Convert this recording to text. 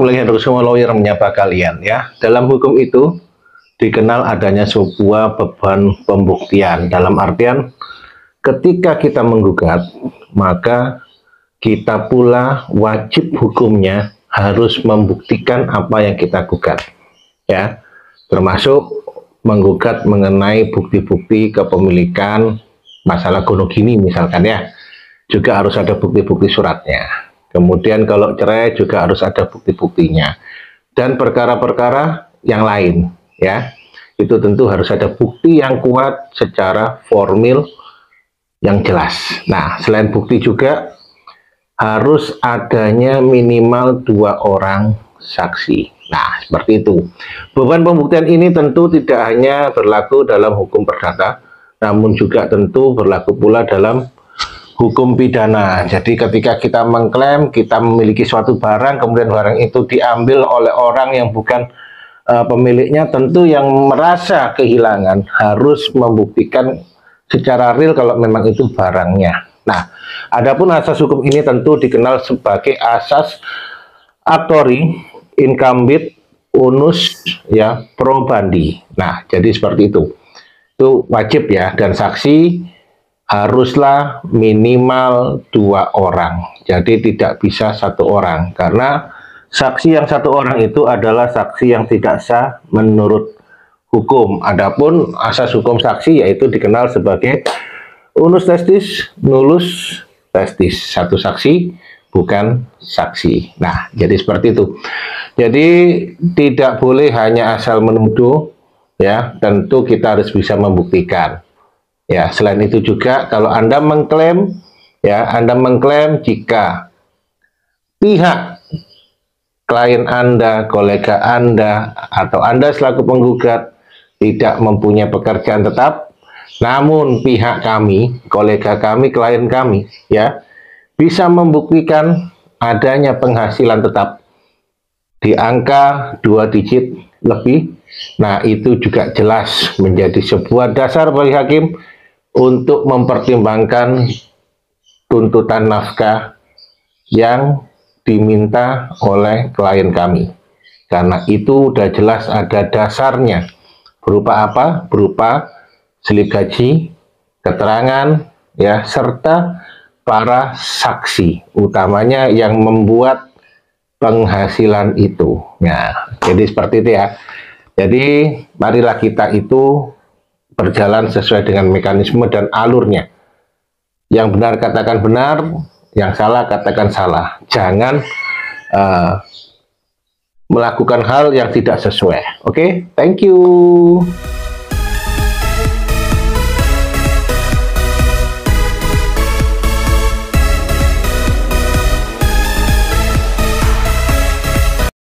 Assalamualaikum Hendro Lawyer menyapa kalian ya. Dalam hukum itu dikenal adanya sebuah beban pembuktian. Dalam artian ketika kita menggugat, maka kita pula wajib hukumnya harus membuktikan apa yang kita gugat. Ya, termasuk menggugat mengenai bukti-bukti kepemilikan masalah gonogini misalkan ya. Juga harus ada bukti-bukti suratnya. Kemudian kalau cerai juga harus ada bukti-buktinya. Dan perkara-perkara yang lain ya. Itu tentu harus ada bukti yang kuat secara formil yang jelas. Nah, selain bukti juga harus adanya minimal 2 orang saksi. Nah, seperti itu. Beban pembuktian ini tentu tidak hanya berlaku dalam hukum perdata, namun juga tentu berlaku pula dalam hukum pidana. Jadi ketika kita mengklaim kita memiliki suatu barang, kemudian barang itu diambil oleh orang yang bukan pemiliknya, tentu yang merasa kehilangan harus membuktikan secara real kalau memang itu barangnya. Nah, adapun asas hukum ini tentu dikenal sebagai asas aktori incumbit unus ya probandi. Nah, jadi seperti itu. Itu wajib ya, dan saksi haruslah minimal 2 orang. Jadi tidak bisa 1 orang, karena saksi yang 1 orang itu adalah saksi yang tidak sah menurut hukum. Adapun asas hukum saksi yaitu dikenal sebagai unus testis, nullus testis. 1 saksi bukan saksi. Nah, jadi seperti itu. Jadi tidak boleh hanya asal menuduh ya, tentu kita harus bisa membuktikan. Ya, selain itu juga kalau Anda mengklaim ya, Anda mengklaim jika pihak klien Anda, kolega Anda atau Anda selaku penggugat tidak mempunyai pekerjaan tetap, namun pihak kami, kolega kami, klien kami ya bisa membuktikan adanya penghasilan tetap di angka 2 digit lebih. Nah, itu juga jelas menjadi sebuah dasar bagi hakim untuk mempertimbangkan tuntutan nafkah yang diminta oleh klien kami. Karena itu udah jelas ada dasarnya. Berupa apa? Berupa slip gaji, keterangan, ya, serta para saksi, utamanya yang membuat penghasilan itu. Nah, jadi seperti itu ya. Jadi marilah kita itu berjalan sesuai dengan mekanisme dan alurnya. Yang benar katakan benar, yang salah katakan salah. Jangan melakukan hal yang tidak sesuai. Oke, thank you.